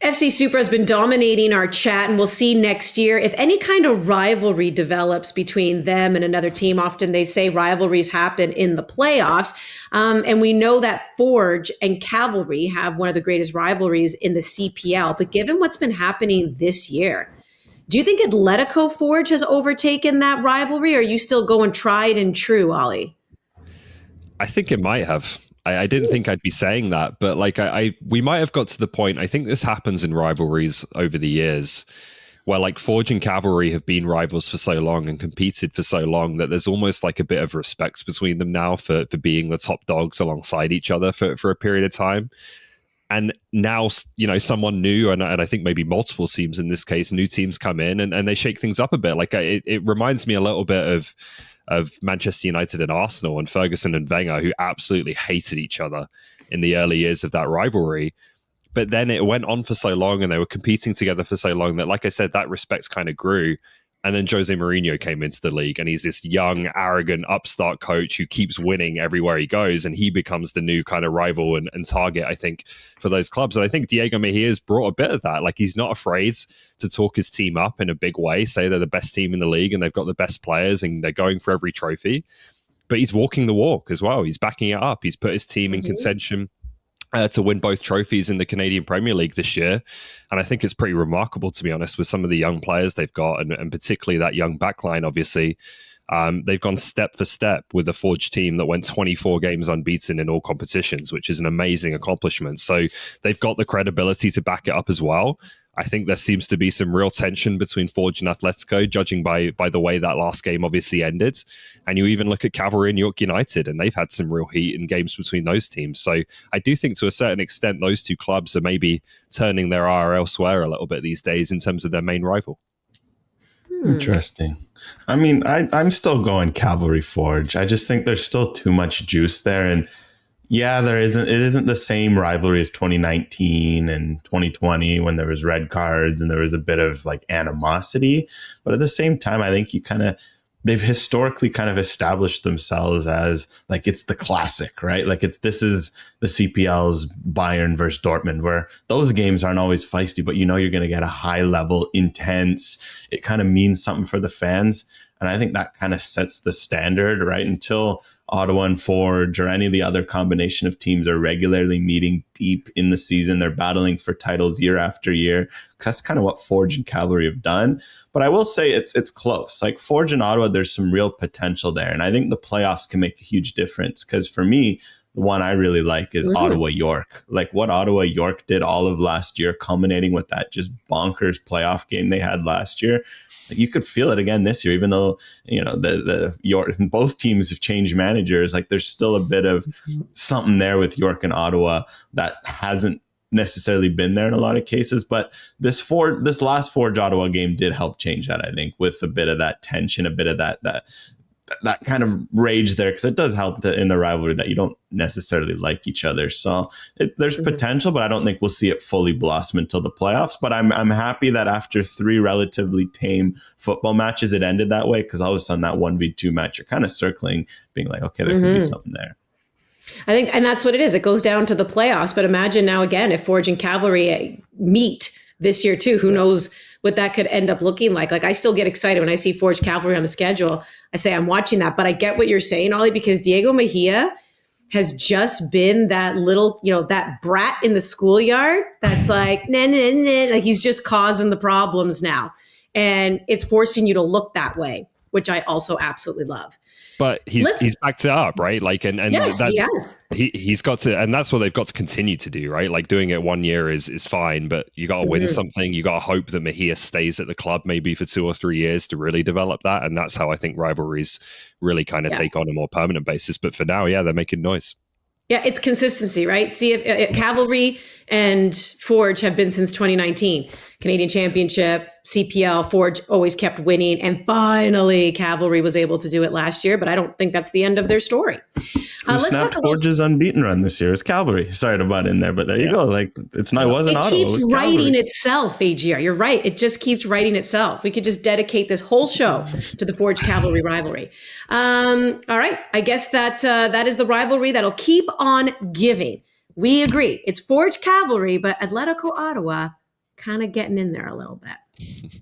FC Super has been dominating our chat, and we'll see next year if any kind of rivalry develops between them and another team. Often they say rivalries happen in the playoffs. And we know that Forge and Cavalry have one of the greatest rivalries in the CPL. But given what's been happening this year, do you think Atlético Forge has overtaken that rivalry, or are you still going tried and true, Ollie? I think it might have. I didn't think I'd be saying that, but like we might have got to the point. I think this happens in rivalries over the years, where like Forge and Cavalry have been rivals for so long and competed for so long that there's almost like a bit of respect between them now for being the top dogs alongside each other for a period of time. And now, someone new, and I think maybe multiple teams in this case, new teams come in and they shake things up a bit. Like it reminds me a little bit of Manchester United and Arsenal and Ferguson and Wenger, who absolutely hated each other in the early years of that rivalry. But then it went on for so long and they were competing together for so long that, like I said, that respect kind of grew. And then Jose Mourinho came into the league and he's this young, arrogant, upstart coach who keeps winning everywhere he goes. And he becomes the new kind of rival and target, I think, for those clubs. And I think Diego Mejia's brought a bit of that. Like, he's not afraid to talk his team up in a big way, say they're the best team in the league and they've got the best players and they're going for every trophy. But he's walking the walk as well. He's backing it up. He's put his team in contention to win both trophies in the Canadian Premier League this year. And I think it's pretty remarkable, to be honest, with some of the young players they've got, and particularly that young backline, obviously. They've gone step for step with a Forge team that went 24 games unbeaten in all competitions, which is an amazing accomplishment. So they've got the credibility to back it up as well. I think there seems to be some real tension between Forge and Atletico, judging by the way that last game obviously ended. And you even look at Cavalry and York United, and they've had some real heat in games between those teams. So I do think to a certain extent, those two clubs are maybe turning their ire elsewhere a little bit these days in terms of their main rival. Interesting. I mean, I'm still going Cavalry Forge. I just think there's still too much juice there. And yeah, it isn't the same rivalry as 2019 and 2020 when there was red cards and there was a bit of like animosity. But at the same time, I think they've historically kind of established themselves as like, it's the classic, right? Like this is the CPL's Bayern versus Dortmund, where those games aren't always feisty, but you're going to get a high level, intense. It kind of means something for the fans. And I think that kind of sets the standard, right? Until Ottawa and Forge or any of the other combination of teams are regularly meeting deep in the season. They're battling for titles year after year, because that's kind of what Forge and Cavalry have done. But I will say it's close. Like Forge and Ottawa, there's some real potential there. And I think the playoffs can make a huge difference, because for me, the one I really like is Ottawa York. Like what Ottawa York did all of last year, culminating with that just bonkers playoff game they had last year. You could feel it again this year, even though, the York, both teams have changed managers. Like there's still a bit of something there with York and Ottawa that hasn't necessarily been there in a lot of cases. But this last Forge Ottawa game did help change that, I think, with a bit of that tension, a bit of that kind of rage there, because it does help in the rivalry that you don't necessarily like each other. So there's potential, but I don't think we'll see it fully blossom until the playoffs. But I'm happy that after 3 relatively tame football matches, it ended that way, because all of a sudden that 1v2 match, you're kind of circling, being like, okay, there could be something there. I think, and that's what it is. It goes down to the playoffs. But imagine now again, if Forge and Cavalry meet this year too, who knows what that could end up looking like. Like I still get excited when I see Forge Cavalry on the schedule. I say I'm watching that, but I get what you're saying, Ollie, because Diego Mejia has just been that little, that brat in the schoolyard that's like, nah, nah, nah. Like he's just causing the problems now. And it's forcing you to look that way, which I also absolutely love. But he's backed it up, right? Like, and yes, that, he has. He's got to, and that's what they've got to continue to do, right? Like doing it 1 year is fine, but you got to win something. You got to hope that Mejia stays at the club maybe for 2 or 3 years to really develop that, and that's how I think rivalries really kind of take on a more permanent basis. But for now, they're making noise. Yeah, it's consistency, right? See, if Cavalry and Forge have been since 2019. Canadian Championship, CPL, Forge always kept winning. And finally, Cavalry was able to do it last year, but I don't think that's the end of their story. Let's snapped Forge's unbeaten run this year is Cavalry. Sorry to butt in there, but there you go. Like it wasn't Ottawa. It keeps writing itself, AGR. You're right. It just keeps writing itself. We could just dedicate this whole show to the Forge Cavalry rivalry. All right. I guess that is the rivalry that'll keep on giving. We agree. It's Forge Cavalry, but Atlético Ottawa kind of getting in there a little bit.